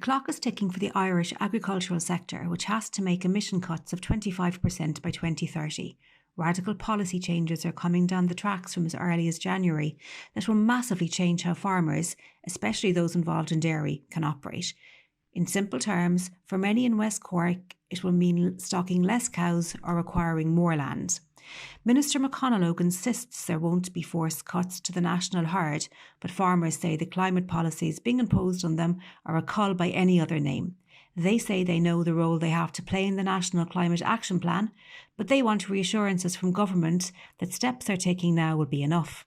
clock is ticking for the Irish agricultural sector, which has to make emission cuts of 25% by 2030. Radical policy changes are coming down the tracks from as early as January that will massively change how farmers, especially those involved in dairy, can operate. In simple terms, for many in West Cork, it will mean stocking less cows or requiring more land. Minister Emma Connolly insists there won't be forced cuts to the national herd, but farmers say the climate policies being imposed on them are a cull by any other name. They say they know the role they have to play in the National Climate Action Plan, but they want reassurances from government that steps they're taking now will be enough.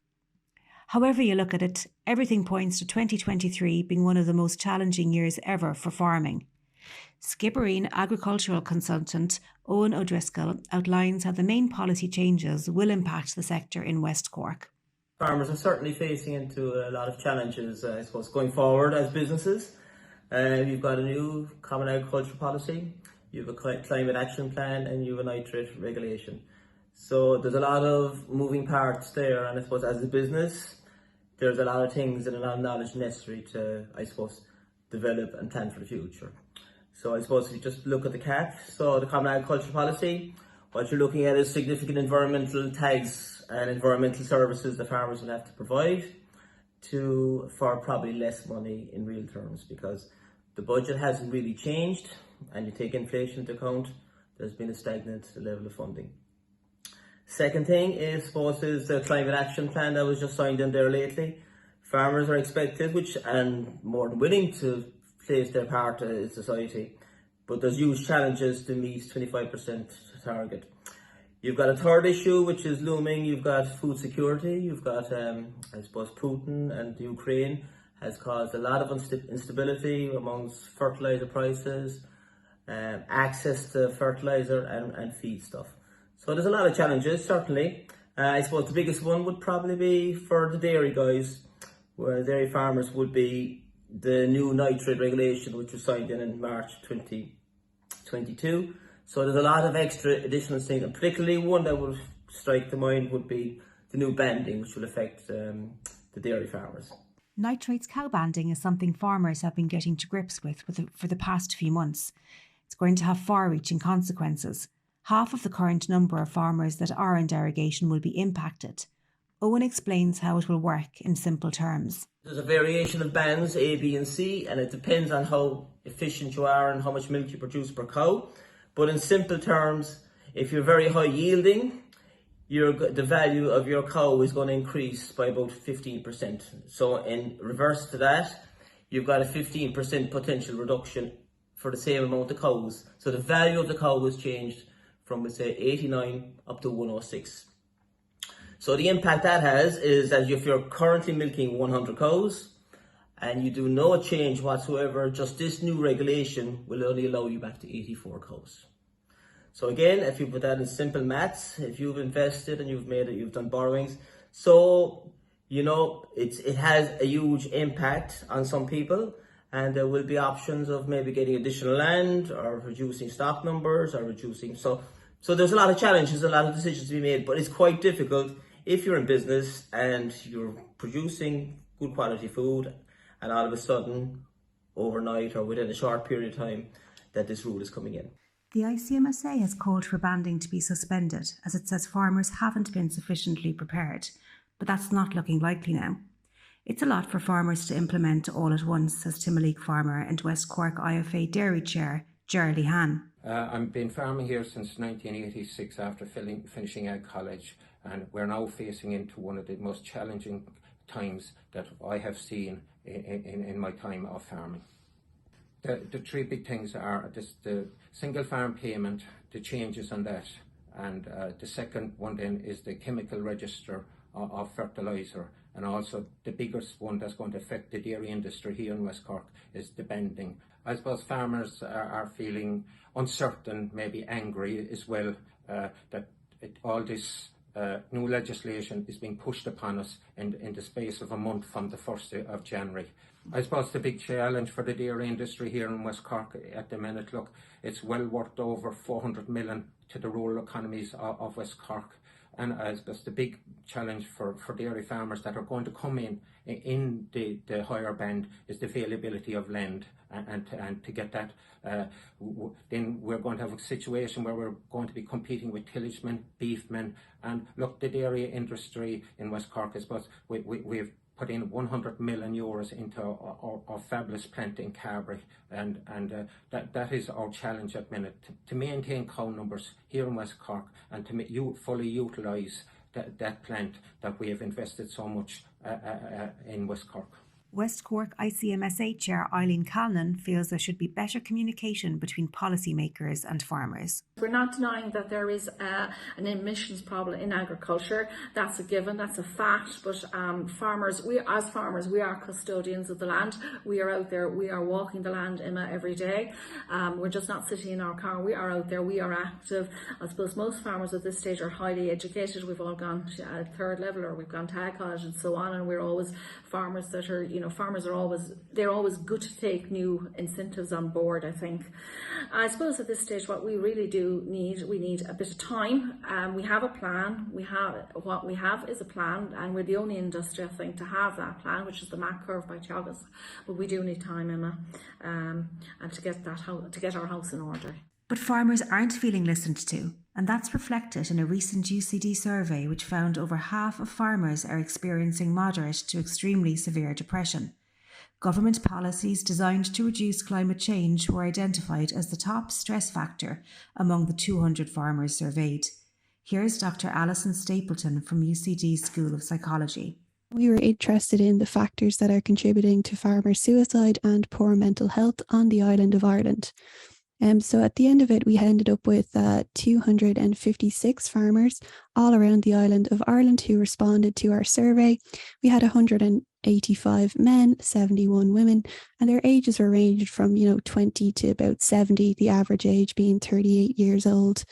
However you look at it, everything points to 2023 being one of the most challenging years ever for farming. Skibbereen agricultural consultant Owen O'Driscoll outlines how the main policy changes will impact the sector in West Cork. Farmers are certainly facing into a lot of challenges, I suppose, going forward as businesses. You've got a new common agricultural policy, you have a climate action plan, and you have a nitrate regulation. So there's a lot of moving parts there, and I suppose as a business, there's a lot of things and a lot of knowledge necessary to, I suppose, develop and plan for the future. So I suppose if you just look at the CAP, so the Common Agricultural Policy, what you're looking at is significant environmental tags and environmental services the farmers will have to provide for probably less money in real terms, because the budget hasn't really changed, and you take inflation into account, there's been a stagnant level of funding. Second thing is, I suppose, is the Climate Action Plan that was just signed in there lately. Farmers are expected, and more than willing to plays their part in society, but there's huge challenges to meet 25% target. You've got a third issue which is looming. You've got food security. You've got, I suppose, Putin and Ukraine has caused a lot of instability amongst fertilizer prices, access to fertilizer and feed stuff. So there's a lot of challenges, certainly. I suppose the biggest one would probably be for the dairy guys, where dairy farmers would be the new nitrate regulation, which was signed in March 2022. So there's a lot of extra additional things, and particularly one that would strike the mind would be the new banding, which will affect the dairy farmers. Nitrates cow banding is something farmers have been getting to grips with for the past few months. It's going to have far-reaching consequences. Half of the current number of farmers that are in derogation will be impacted. Owen explains how it will work in simple terms. There's a variation of bands, A, B and C, and it depends on how efficient you are and how much milk you produce per cow. But in simple terms, if you're very high yielding, the value of your cow is going to increase by about 15%. So in reverse to that, you've got a 15% potential reduction for the same amount of cows. So the value of the cow was changed from, let's say, 89 up to 106. So the impact that has is that if you're currently milking 100 cows and you do no change whatsoever, just this new regulation will only allow you back to 84 cows. So again, if you put that in simple maths, if you've invested and you've done borrowings, so it has a huge impact on some people, and there will be options of maybe getting additional land or reducing stock numbers or reducing. So there's a lot of challenges, a lot of decisions to be made, but it's quite difficult if you're in business and you're producing good quality food, and all of a sudden, overnight or within a short period of time, that this rule is coming in. The ICMSA has called for banding to be suspended, as it says farmers haven't been sufficiently prepared, but that's not looking likely now. It's a lot for farmers to implement all at once, says Timaleek farmer and West Cork IFA Dairy Chair, Gerald Han. I've been farming here since 1986 after finishing Ag College, and we're now facing into one of the most challenging times that I have seen in my time of farming. The three big things are the single farm payment, the changes on that, and the second one then is the chemical register of fertiliser, and also the biggest one that's going to affect the dairy industry here in West Cork is the banding. I suppose farmers are feeling uncertain, maybe angry as well, that all this new legislation is being pushed upon us in the space of a month from the 1st of January. I suppose the big challenge for the dairy industry here in West Cork at the minute, look, it's well worth over 400 million to the rural economies of West Cork. And as that's the big challenge for dairy farmers that are going to come in the higher band is the availability of land, and to get that, then we're going to have a situation where we're going to be competing with tillagemen, beefmen, and look, the dairy industry in West Cork, I suppose, we've put in 100 million euros into our fabulous plant in Carberry, and that is our challenge at the minute, to maintain cow numbers here in West Cork, and to fully utilise that plant that we have invested so much in West Cork. West Cork ICMSA Chair Eileen Callan feels there should be better communication between policymakers and farmers. We're not denying that there is an emissions problem in agriculture. That's a given, that's a fact, but we are custodians of the land. We are out there, we are walking the land, Emma, every day. We're just not sitting in our car, we are out there, we are active. I suppose most farmers at this stage are highly educated. We've all gone to third level, or we've gone to ag college and so on, and we're always farmers that are, farmers are always good to take new incentives on board, I think. I suppose at this stage what we really do we need a bit of time. We have a plan. What we have is a plan, and we're the only industry, I think, to have that plan, which is the MAC curve by Teagasc. But we do need time, Emma, and to get our house in order. But farmers aren't feeling listened to, and that's reflected in a recent UCD survey which found over half of farmers are experiencing moderate to extremely severe depression. Government policies designed to reduce climate change were identified as the top stress factor among the 200 farmers surveyed. Here's Dr. Alison Stapleton from UCD School of Psychology. We were interested in the factors that are contributing to farmer suicide and poor mental health on the island of Ireland. So at the end of it, we ended up with 256 farmers all around the island of Ireland who responded to our survey. We had 185 men, 71 women, and their ages were ranged from 20 to about 70, the average age being 38 years old.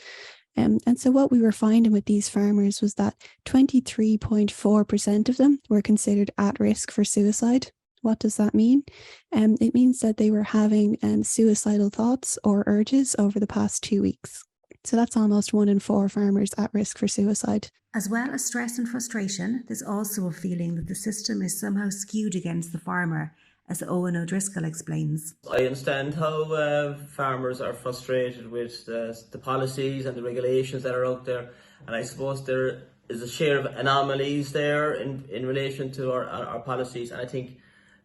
And so what we were finding with these farmers was that 23.4% of them were considered at risk for suicide. What does that mean? It means that they were having suicidal thoughts or urges over the past 2 weeks. So that's almost 1 in 4 farmers at risk for suicide. As well as stress and frustration, there's also a feeling that the system is somehow skewed against the farmer, as Owen O'Driscoll explains. I understand how farmers are frustrated with the policies and the regulations that are out there, and I suppose there is a share of anomalies there in relation to our policies, and I think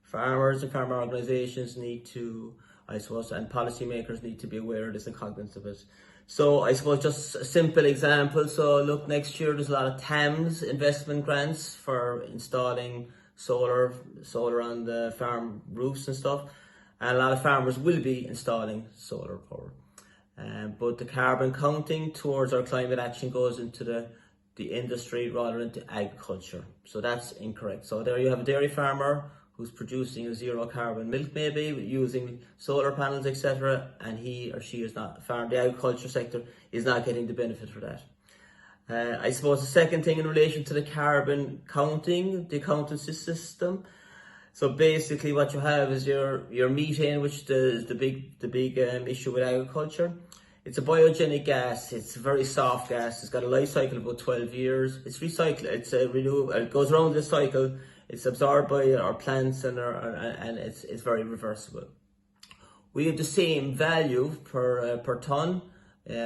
farmers and farmer organisations need to, and policymakers need to be aware of this and cognizant of it. So I suppose just a simple example. So look, next year there's a lot of TAMS investment grants for installing solar on the farm roofs and stuff. And a lot of farmers will be installing solar power. But the carbon counting towards our climate action goes into the industry rather than to agriculture. So that's incorrect. So there you have a dairy farmer who's producing a zero carbon milk, maybe using solar panels, etc., and he or she is not, the agriculture sector is not getting the benefit for that. I suppose the second thing in relation to the carbon counting, the accounting system. So basically what you have is your methane, which is the big issue with agriculture. It's a biogenic gas. It's a very soft gas. It's got a life cycle of about 12 years. It's recycled. It's renewable. It goes around the cycle. It's absorbed by our plants and it's very reversible. We have the same value per ton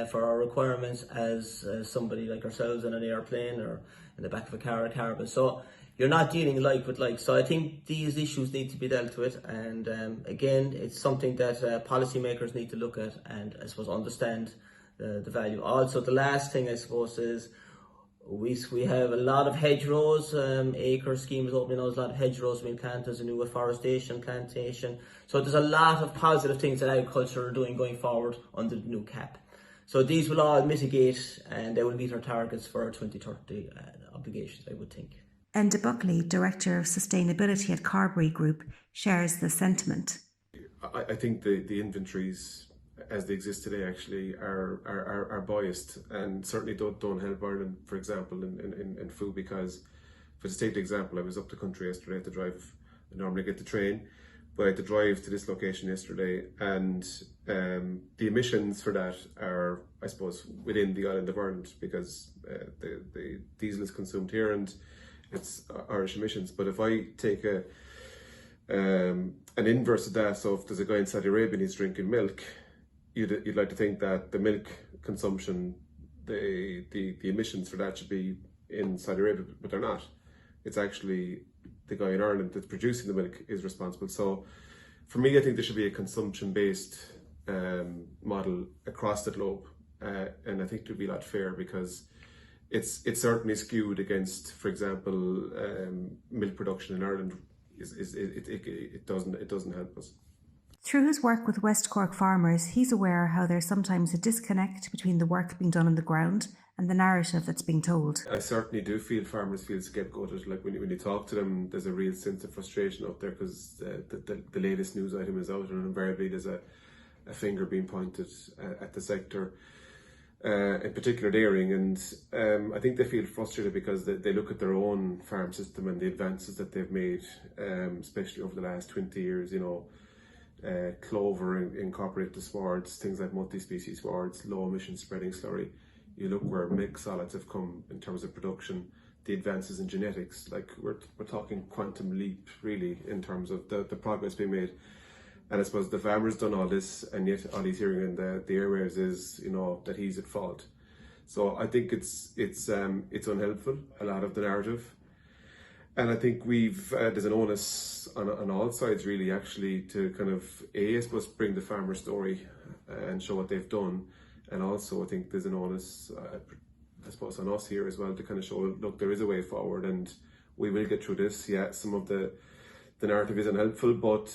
for our requirements as somebody like ourselves in an airplane or in the back of a car or carbon. So you're not dealing like with like. So I think these issues need to be dealt with, and again, it's something that policymakers need to look at and I suppose understand the value. Also, the last thing I suppose is we have a lot of hedgerows, acre schemes opening, a lot of hedgerows being planted, there's a new afforestation plantation. So there's a lot of positive things that agriculture are doing going forward under the new CAP. So these will all mitigate and they will meet our targets for our 2030 obligations, I would think. Enda Buckley, Director of Sustainability at Carberry Group, shares the sentiment. I think the inventories as they exist today actually are biased and certainly don't help Ireland, for example, in food, because, for the sake of example, I was up the country yesterday to drive. I normally get the train. but I had to drive to this location yesterday, and the emissions for that are, I suppose, within the island of Ireland, because the diesel is consumed here and it's Irish emissions. But if I take an inverse of that, so if there's a guy in Saudi Arabia and he's drinking milk, you'd like to think that the milk consumption, the emissions for that should be in Saudi Arabia, but they're not. It's actually the guy in Ireland that's producing the milk is responsible. So for me, I think there should be a consumption-based model across the globe, and I think it would be a lot fairer, because it's certainly skewed against, for example, milk production in Ireland. It doesn't help us. Through his work with West Cork farmers, he's aware how there's sometimes a disconnect between the work being done on the ground and the narrative that's being told. I certainly do feel farmers feel scapegoated. Like when you talk to them, there's a real sense of frustration up there, because the latest news item is out, and invariably there's a finger being pointed at the sector, in particular dairying. And I think they feel frustrated because they look at their own farm system and the advances that they've made, especially over the last 20 years, clover incorporated swards, things like multi-species swards, low emission spreading slurry. You look where milk solids have come in terms of production, the advances in genetics, like we're talking quantum leap really in terms of the progress being made. And I suppose the farmer's done all this, and yet all he's hearing in the airwaves is, that he's at fault. So I think it's unhelpful, a lot of the narrative. And I think there's an onus on all sides really, actually, to kind of, I suppose, bring the farmer story and show what they've done. And also I think there's an onus, I suppose, on us here as well to kind of show, look, there is a way forward and we will get through this. Yeah, some of the narrative isn't helpful, but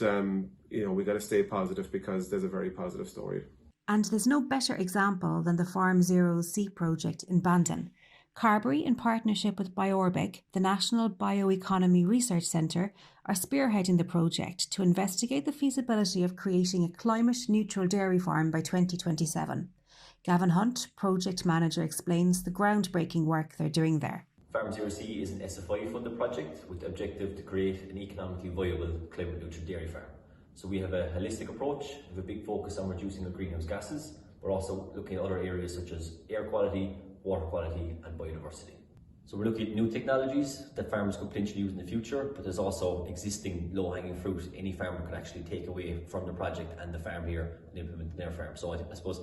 we got to stay positive, because there's a very positive story. And there's no better example than the Farm Zero Sea project in Bandon. Carbery, in partnership with Biorbic, the National Bioeconomy Research Centre, are spearheading the project to investigate the feasibility of creating a climate-neutral dairy farm by 2027. Gavin Hunt, project manager, explains the groundbreaking work they're doing there. Farm Zero Sea is an SFI funded project with the objective to create an economically viable climate neutral dairy farm. So we have a holistic approach with a big focus on reducing our greenhouse gases, but also looking at other areas such as air quality, water quality and biodiversity. So we're looking at new technologies that farmers could potentially use in the future, but there's also existing low-hanging fruit any farmer could actually take away from the project and the farm here and implement in their farm. So I suppose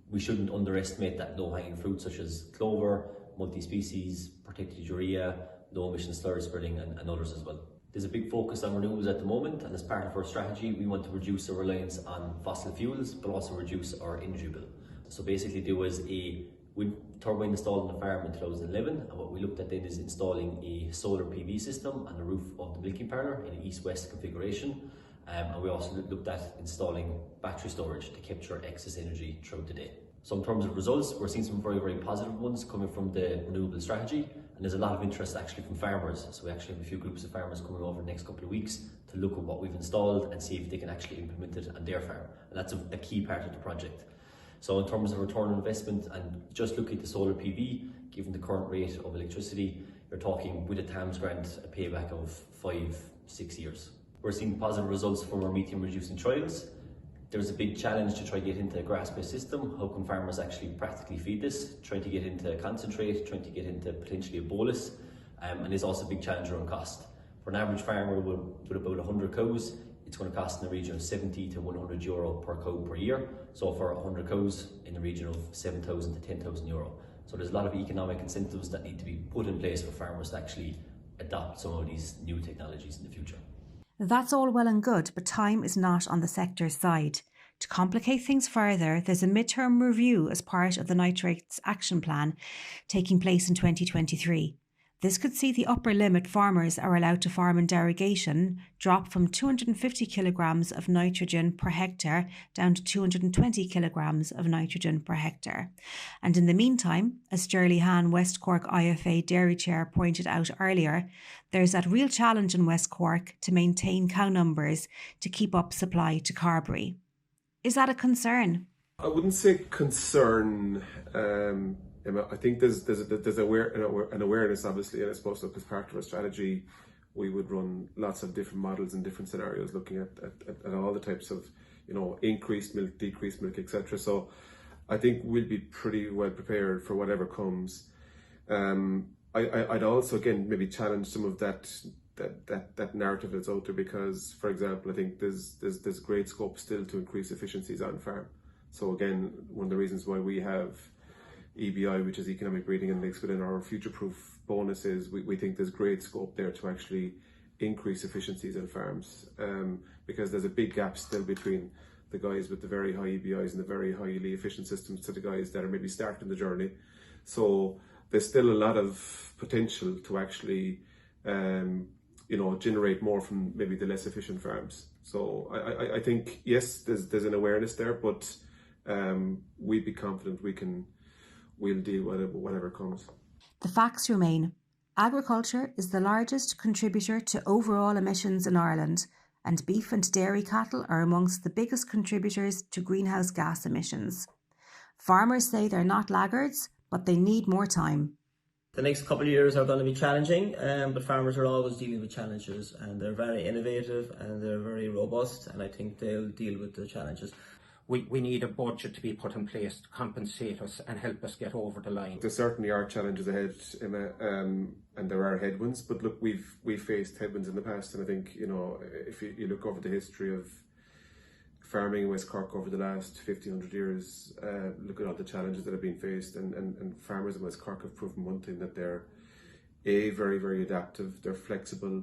we shouldn't underestimate that low-hanging fruit, such as clover, multi-species, protected urea, low-emission slurry spreading and others as well. There's a big focus on renewables at the moment, and as part of our strategy we want to reduce our reliance on fossil fuels but also reduce our energy bill. So basically there was a wind turbine installed on the farm in 2011, and what we looked at then is installing a solar PV system on the roof of the milking parlour in an east-west configuration, and we also looked at installing battery storage to capture excess energy throughout the day. So in terms of results, we're seeing some very, very positive ones coming from the renewable strategy, and there's a lot of interest actually from farmers. So we actually have a few groups of farmers coming over the next couple of weeks to look at what we've installed and see if they can actually implement it on their farm, and that's a key part of the project. So in terms of return on investment, and just looking at the solar PV, given the current rate of electricity, you're talking with a TAMS grant a payback of 5-6 years. We're seeing positive results from our methane reducing trials. There's a big challenge to try to get into a grass-based system. How can farmers actually practically feed this? Trying to get into concentrate, trying to get into potentially a bolus, and there's also a big challenge around cost. For an average farmer with about 100 cows, it's going to cost in the region of 70 to 100 euro per cow per year. So for 100 cows, in the region of 7,000 to 10,000 euro. So there's a lot of economic incentives that need to be put in place for farmers to actually adopt some of these new technologies in the future. That's all well and good, but time is not on the sector's side. To complicate things further, there's a midterm review as part of the Nitrates Action Plan taking place in 2023. This could see the upper limit farmers are allowed to farm in derogation drop from 250 kilograms of nitrogen per hectare down to 220 kilograms of nitrogen per hectare. And in the meantime, as Gerlie Han, West Cork IFA Dairy Chair, pointed out earlier, there's that real challenge in West Cork to maintain cow numbers to keep up supply to Carbery. Is that a concern? I wouldn't say concern. I think there's an awareness, obviously, and I suppose, look, as part of our strategy, we would run lots of different models and different scenarios, looking at all the types of, increased milk, decreased milk, etc. So I think we'll be pretty well prepared for whatever comes. I'd also, again, maybe challenge some of that narrative that's out there, because, for example, I think there's great scope still to increase efficiencies on farm. So again, one of the reasons why we have EBI, which is Economic Breeding Index, within our future-proof bonuses, we think there's great scope there to actually increase efficiencies in farms, because there's a big gap still between the guys with the very high EBIs and the very highly efficient systems to the guys that are maybe starting the journey. So there's still a lot of potential to actually generate more from maybe the less efficient farms. So I think, yes, there's an awareness there, but we'd be confident we'll deal with whatever comes. The facts remain. Agriculture is the largest contributor to overall emissions in Ireland, and beef and dairy cattle are amongst the biggest contributors to greenhouse gas emissions. Farmers say they're not laggards, but they need more time. The next couple of years are going to be challenging, but farmers are always dealing with challenges, and they're very innovative and they're very robust, and I think they'll deal with the challenges. We need a budget to be put in place to compensate us and help us get over the line. There certainly are challenges ahead, Emma, and there are headwinds, but look, we've faced headwinds in the past, and I think, if you look over the history of farming in West Cork over the last 1,500 years, look at all the challenges that have been faced, and farmers in West Cork have proven one thing, that they're very, very adaptive, they're flexible,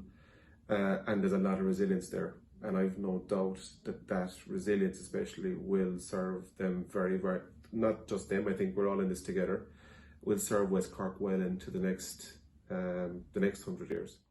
and there's a lot of resilience there. And I've no doubt that resilience especially will serve them very, very, not just them, I think we're all in this together, will serve West Cork well into the next 100 years.